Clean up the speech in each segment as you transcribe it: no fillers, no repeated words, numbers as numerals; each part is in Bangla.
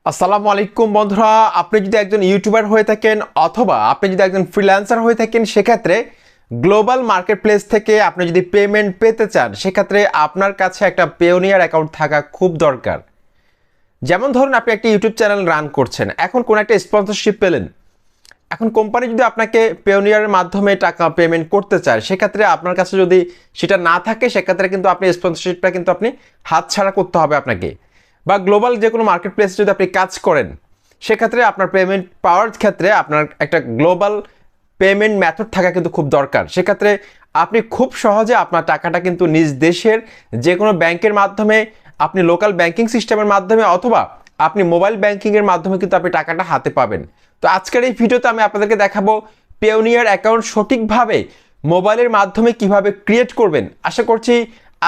আসসালামু আলাইকুম বন্ধুরা, আপনি যদি একজন ইউটিউবার হয়ে থাকেন অথবা আপনি যদি একজন ফ্রিল্যান্সার হয়ে থাকেন, সেক্ষেত্রে গ্লোবাল মার্কেট প্লেস থেকে আপনি যদি পেমেন্ট পেতে চান, সেক্ষেত্রে আপনার কাছে একটা পেওনিয়ার অ্যাকাউন্ট থাকা খুব দরকার। যেমন ধরুন, আপনি একটা ইউটিউব চ্যানেল রান করছেন, এখন কোন একটা স্পন্সরশিপ পেলেন, এখন কোম্পানি যদি আপনাকে পেওনিয়ারের মাধ্যমে টাকা পেমেন্ট করতে চায়, সেক্ষেত্রে আপনার কাছে যদি সেটা না থাকে, সেক্ষেত্রে কিন্তু আপনি স্পন্সরশিপটা কিন্তু আপনি হাতছাড়া করতে হবে আপনাকে। বা গ্লোবাল যে কোনো মার্কেট প্লেসে যদি আপনি কাজ করেন, সেক্ষেত্রে আপনার পেমেন্ট পাওয়ার ক্ষেত্রে আপনার একটা গ্লোবাল পেমেন্ট মেথড থাকা কিন্তু খুব দরকার। সেক্ষেত্রে আপনি খুব সহজে আপনার টাকাটা কিন্তু নিজ দেশের যে কোনো ব্যাংকের মাধ্যমে, আপনি লোকাল ব্যাংকিং সিস্টেমের মাধ্যমে অথবা আপনি মোবাইল ব্যাংকিংয়ের মাধ্যমে কিন্তু আপনি টাকাটা হাতে পাবেন। তো আজকের এই ভিডিওতে আমি আপনাদেরকে দেখাবো পেওনিয়ার অ্যাকাউন্ট সঠিকভাবে মোবাইলের মাধ্যমে কিভাবে ক্রিয়েট করবেন। আশা করছি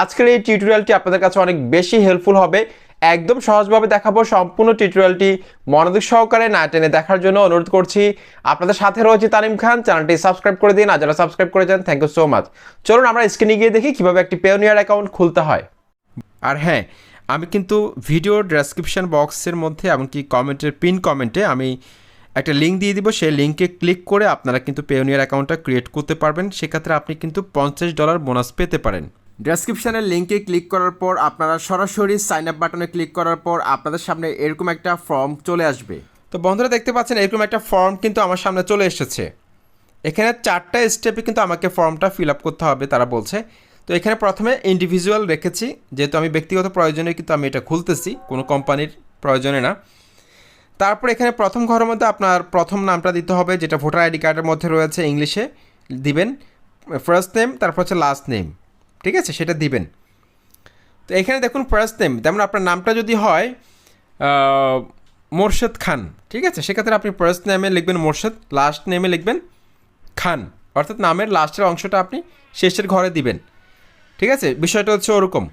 আজকের এই টিউটোরিয়ালটি আপনাদের কাছে অনেক বেশি হেল্পফুল হবে। একদম সহজভাবে দেখাবো। সম্পূর্ণ টিউটোরিয়ালটি মনোযোগ সহকারে না টেনে দেখার জন্য অনুরোধ করছি। আপনাদের সাথে রয়েছে তানিম খান। চ্যানেলটি সাবস্ক্রাইব করে দিন, আর যারা সাবস্ক্রাইব করেছেন থ্যাংক ইউ সো মাচ। চলুন আমরা স্ক্রিনে গিয়ে দেখি কিভাবে একটি পেওনিয়ার অ্যাকাউন্ট খুলতে হয়। আর হ্যাঁ, আমি কিন্তু ভিডিওর ডেসক্রিপশন বক্সের মধ্যে এমনকি কমেন্টের পিন কমেন্টে আমি একটা লিঙ্ক দিয়ে দিব। সেই লিঙ্কে ক্লিক করে আপনারা কিন্তু পেওনিয়ার অ্যাকাউন্টটা ক্রিয়েট করতে পারবেন। সেক্ষেত্রে আপনি কিন্তু $50 বোনাস পেতে পারেন। ডেসক্রিপশনের লিঙ্কে ক্লিক করার পর আপনারা সরাসরি সাইন আপ বাটনে ক্লিক করার পর আপনাদের সামনে এরকম একটা ফর্ম চলে আসবে। তো বন্ধুরা দেখতে পাচ্ছেন এরকম একটা ফর্ম কিন্তু আমার সামনে চলে এসেছে। এখানে 4টা স্টেপে কিন্তু আমাকে ফর্মটা ফিল আপ করতে হবে তারা বলছে। তো এখানে প্রথমে ইন্ডিভিজুয়াল রেখেছি, যেহেতু আমি ব্যক্তিগত প্রয়োজনে কিন্তু আমি এটা খুলতেছি, কোনো কোম্পানির প্রয়োজনে না। তারপর এখানে প্রথম ঘরের মধ্যে আপনার প্রথম নামটা দিতে হবে, যেটা ভোটার আইডি কার্ডের মধ্যে রয়েছে, ইংলিশে দিবেন। ফার্স্ট নেম, তারপর হচ্ছে লাস্ট নেম, ঠিক আছে, সেটা দিবেন। তো এখানে দেখুন ফার্স্ট নেম, যেমন আপনার নামটা যদি হয় মোর্শেদ খান, ঠিক আছে, সেক্ষেত্রে আপনি ফার্স্ট নেমে লিখবেন মোর্শেদ, লাস্ট নেমে লিখবেন খান, অর্থাৎ নামের লাস্টের অংশটা আপনি শেষের ঘরে দিবেন, ঠিক আছে। বিষয়টা হচ্ছে ওরকম,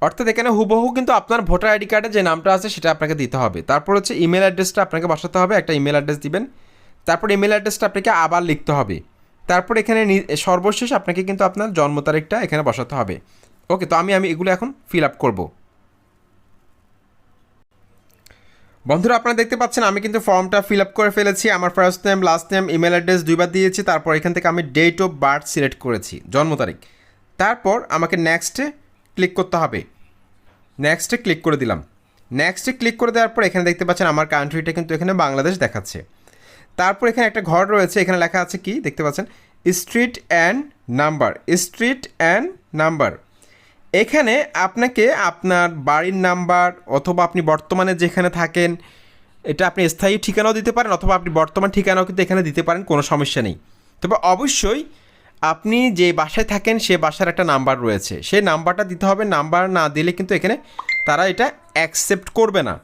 অর্থাৎ এখানে হুবহু কিন্তু আপনার ভোটার আইডি কার্ডে যে নামটা আছে সেটা আপনাকে দিতে হবে। তারপর হচ্ছে ইমেল অ্যাড্রেসটা আপনাকে বসাতে হবে, একটা ইমেল অ্যাড্রেস দিবেন। তারপর ইমেল অ্যাড্রেসটা আপনাকে আবার লিখতে হবে। তারপর এখানে সর্বশেষ আপনাকে কিন্তু আপনার জন্ম তারিখটা এখানে বসাতে হবে। ওকে, তো আমি এগুলো এখন ফিল আপ করবো। বন্ধুরা আপনারা দেখতে পাচ্ছেন আমি কিন্তু ফর্মটা ফিল আপ করে ফেলেছি। আমার first name, last name, email address দুইবার দিয়েছি। তারপর এখান থেকে আমি ডেট অফ বার্থ সিলেক্ট করেছি, জন্ম তারিখ। তারপর আমাকে নেক্সটে ক্লিক করতে হবে। নেক্সটে ক্লিক করে দিলাম। নেক্সটে ক্লিক করে দেওয়ার পর এখানে দেখতে পাচ্ছেন আমার কান্ট্রিটা কিন্তু এখানে বাংলাদেশ দেখাচ্ছে। তারপর এখানে একটা ঘর রয়েছে, এখানে লেখা আছে কি দেখতে পাচ্ছেন, street and number. Street and number, এখানে আপনাকে আপনার বাড়ির নাম্বার অথবা আপনি বর্তমানে যেখানে থাকেন, এটা আপনি স্থায়ী ঠিকানাও দিতে পারেন অথবা আপনি বর্তমান ঠিকানাও কিন্তু এখানে দিতে পারেন, কোনো সমস্যা নেই। তবে অবশ্যই আপনি যে বাসায় থাকেন সে বাসার একটা নাম্বার রয়েছে, সেই নাম্বারটা দিতে হবে। নাম্বার না দিলে কিন্তু এখানে তারা এটা অ্যাকসেপ্ট করবে না।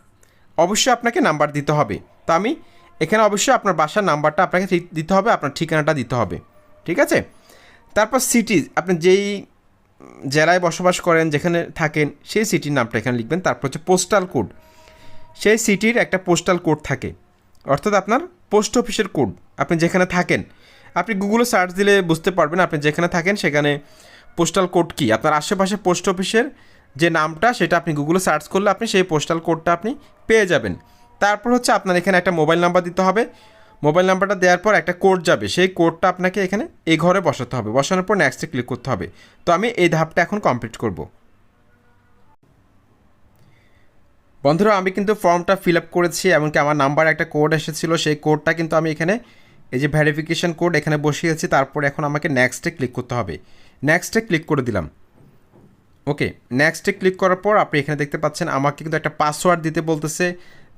অবশ্যই আপনাকে নাম্বার দিতে হবে। তো আমি এখানে অবশ্যই আপনার বাসার নাম্বারটা আপনাকে দিতে হবে, আপনার ঠিকানাটা দিতে হবে, ঠিক আছে। তারপর সিটি, আপনি যেই জেলায় বসবাস করেন, যেখানে থাকেন, সেই সিটির নামটা এখানে লিখবেন। তারপর হচ্ছে পোস্টাল কোড, সেই সিটির একটা পোস্টাল কোড থাকে, অর্থাৎ আপনার পোস্ট অফিসের কোড। আপনি যেখানে থাকেন, আপনি গুগলে সার্চ দিলে বুঝতে পারবেন আপনি যেখানে থাকেন সেখানে পোস্টাল কোড কী। আপনার আশেপাশে পোস্ট অফিসের যে নামটা সেটা আপনি গুগলে সার্চ করলে আপনি সেই পোস্টাল কোডটা আপনি পেয়ে যাবেন। তারপর হচ্ছে আপনার এখানে একটা মোবাইল নাম্বার দিতে হবে। মোবাইল নাম্বারটা দেওয়ার পর একটা কোড যাবে, সেই কোডটা আপনাকে এখানে এই ঘরে বসাতে হবে। বসানোর পর নেক্সটে ক্লিক করতে হবে। তো আমি এই ধাপটা এখন কমপ্লিট করব। বন্ধুরা আমি কিন্তু ফর্মটা ফিল আপ করেছি, এমনকি আমার নাম্বার একটা কোড এসেছিলো, সেই কোডটা কিন্তু আমি এখানে এই যে ভেরিফিকেশন কোড এখানে বসিয়েছি। তারপর এখন আমাকে নেক্সটে ক্লিক করতে হবে। নেক্সটে ক্লিক করে দিলাম। ওকে, নেক্সটে ক্লিক করার পর আপনি এখানে দেখতে পাচ্ছেন আমাকে কিন্তু একটা পাসওয়ার্ড দিতে বলতেছে।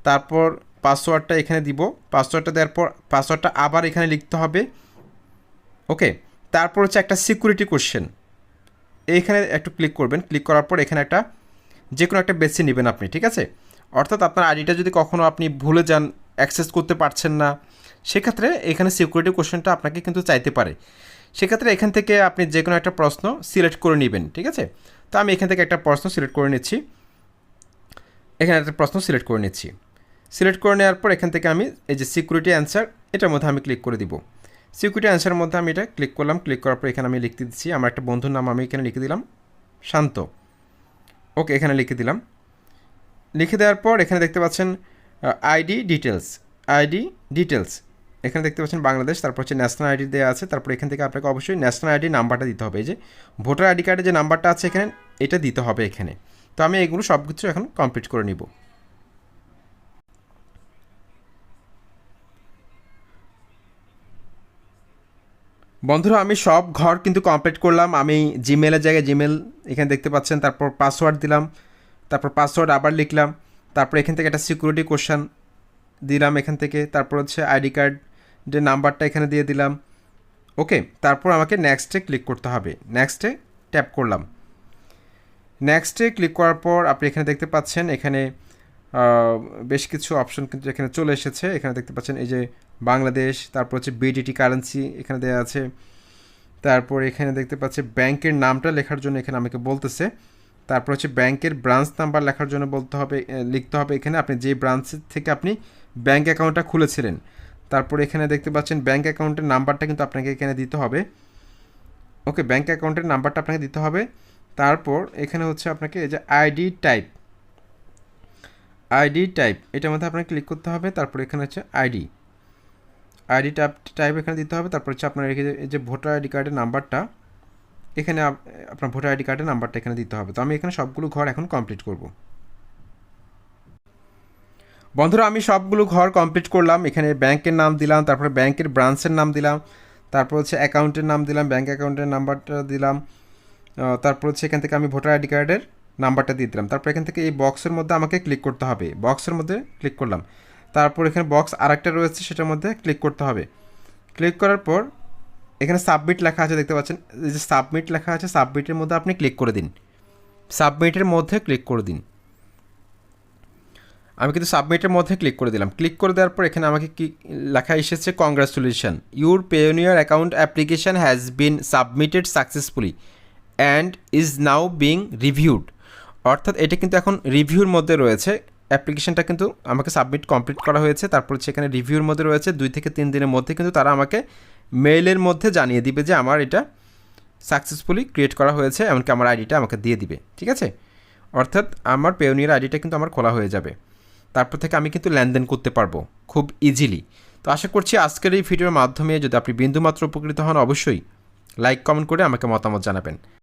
তারপর পাসওয়ার্ডটা এখানে দিব। পাসওয়ার্ডটা দেওয়ার পর পাসওয়ার্ডটা আবার এখানে লিখতে হবে। ওকে, তারপর হচ্ছে একটা সিকিউরিটি কোশ্চেন, এইখানে একটু ক্লিক করবেন। ক্লিক করার পর এখানে একটা যে কোনো একটা বেছে নেবেন আপনি, ঠিক আছে। অর্থাৎ আপনার আইডিটা যদি কখনও আপনি ভুলে যান, অ্যাক্সেস করতে পারছেন না, সেক্ষেত্রে এখানে সিকিউরিটি কোশ্চেনটা আপনাকে কিন্তু চাইতে পারে। সেক্ষেত্রে এখান থেকে আপনি যে কোনো একটা প্রশ্ন সিলেক্ট করে নেবেন, ঠিক আছে। তো আমি এখান থেকে একটা প্রশ্ন সিলেক্ট করে নিচ্ছি। এখানে একটা প্রশ্ন সিলেক্ট করে নিচ্ছি। সিলেক্ট করে নেওয়ার পর এখান থেকে আমি এই যে সিকিউরিটি অ্যান্সার, এটার মধ্যে আমি ক্লিক করে দিব। সিকিউরিটি অ্যান্সারের মধ্যে আমি এটা ক্লিক করলাম। ক্লিক করার পর এখানে আমি লিখতে দিচ্ছি আমার একটা বন্ধুর নাম, আমি এখানে লিখে দিলাম শান্ত। ওকে, এখানে লিখে দিলাম। লিখে দেওয়ার পর এখানে দেখতে পাচ্ছেন আইডি ডিটেলস এখানে দেখতে পাচ্ছেন বাংলাদেশ, তারপর হচ্ছে ন্যাশনাল আইডি দেওয়া আছে, তারপর এখান থেকে আপনাকে অবশ্যই ন্যাশনাল আইডি নাম্বারটা দিতে হবে। এই যে ভোটার আইডি কার্ডে যে নাম্বারটা আছে এখানে, এটা দিতে হবে এখানে। তো আমি এগুলো সব কিছু এখন কমপ্লিট করে নিব। বন্ধুরা আমি সব ঘর কিন্তু কমপ্লিট করলাম। আমি জিমেলের জায়গায় জিমেল এখানে দেখতে পাচ্ছেন, তারপর পাসওয়ার্ড দিলাম, তারপর পাসওয়ার্ড আবার লিখলাম, তারপর এখান থেকে একটা সিকিউরিটি কোশ্চেন দিলাম এখান থেকে, তারপর হচ্ছে আইডি কার্ডের নাম্বারটা এখানে দিয়ে দিলাম। ওকে, তারপর আমাকে নেক্সটে ক্লিক করতে হবে। নেক্সটে ট্যাপ করলাম। নেক্সটে ক্লিক করার পর আপনি এখানে দেখতে পাচ্ছেন এখানে বেশ কিছু অপশন কিন্তু এখানে চলে এসেছে। এখানে দেখতে পাচ্ছেন এই যে বাংলাদেশ, তারপর হচ্ছে বিডিটি কারেন্সি এখানে দেওয়া আছে, তারপর এখানে দেখতে পাচ্ছি ব্যাংকের নামটা লেখার জন্য এখানে আমাকে বলতেছে, তারপর হচ্ছে ব্যাংকের ব্রাঞ্চ নাম্বার লেখার জন্য লিখতে হবে এখানে আপনি যে ব্রাঞ্চ থেকে আপনি ব্যাংক অ্যাকাউন্টটা খুলেছিলেন। তারপর এখানে দেখতে পাচ্ছেন ব্যাংক অ্যাকাউন্টের নাম্বারটা কিন্তু আপনাকে এখানে দিতে হবে। ওকে, ব্যাংক অ্যাকাউন্টের নাম্বারটা আপনাকে দিতে হবে। তারপর এখানে হচ্ছে আপনাকে এই যে আইডি টাইপ এটার মধ্যে আপনাকে ক্লিক করতে হবে। তারপর এখানে হচ্ছে আইডি টাইপ এখানে দিতে হবে। তারপর হচ্ছে আপনার এই যে ভোটার আইডি কার্ডের নাম্বারটা এখানে আপনার ভোটার আইডি কার্ডের নাম্বারটা এখানে দিতে হবে। তো আমি এখানে সবগুলো ঘর এখন কমপ্লিট করব। বন্ধুরা আমি সবগুলো ঘর কমপ্লিট করলাম। এখানে ব্যাংকের নাম দিলাম, তারপরে ব্যাংকের ব্রাঞ্চের নাম দিলাম, তারপর হচ্ছে অ্যাকাউন্টের নাম দিলাম, ব্যাংক অ্যাকাউন্টের নাম্বারটা দিলাম, তারপর হচ্ছে এখান থেকে আমি ভোটার আইডি কার্ডের নাম্বারটা দিয়ে দিলাম। তারপর এখান থেকে এই বক্সের মধ্যে আমাকে ক্লিক করতে হবে। বক্সের মধ্যে ক্লিক করলাম। তারপর এখানে বক্স আরেকটা রয়েছে সেটার মধ্যে ক্লিক করতে হবে। ক্লিক করার পর এখানে সাবমিট লেখা আছে দেখতে পাচ্ছেন, এই যে সাবমিট লেখা আছে, সাবমিটের মধ্যে আপনি ক্লিক করে দিন। সাবমিটের মধ্যে ক্লিক করে দিন। আমি কিন্তু সাবমিটের মধ্যে ক্লিক করে দিলাম। ক্লিক করে দেওয়ার পর এখানে আমাকে কি লেখা এসেছে, congratulation, your Payoneer account application has been submitted successfully and is now being reviewed. অর্থাৎ এটা কিন্তু এখন রিভিউর মধ্যে রয়েছে। অ্যাপ্লিকেশনটা কিন্তু আমাকে সাবমিট কমপ্লিট করা হয়েছে, তারপর সেখানে রিভিউর মধ্যে রয়েছে। 2 থেকে 3 দিনের মধ্যে কিন্তু তারা আমাকে মেইলের মধ্যে জানিয়ে দিবে যে আমার এটা সাকসেসফুলি ক্রিয়েট করা হয়েছে, এমনকি আমার আইডিটা আমাকে দিয়ে দিবে। ঠিক আছে, অর্থাৎ আমার পেয়োনিয়ার আইডিটা কিন্তু আমার খোলা হয়ে যাবে। তারপর থেকে আমি কিন্তু লেনদেন করতে পারবো খুব ইজিলি। তো আশা করছি আজকের এই ভিডিওর মাধ্যমে যদি আপনি বিন্দুমাত্র উপকৃত হন, অবশ্যই লাইক কমেন্ট করে আমাকে মতামত জানাবেন।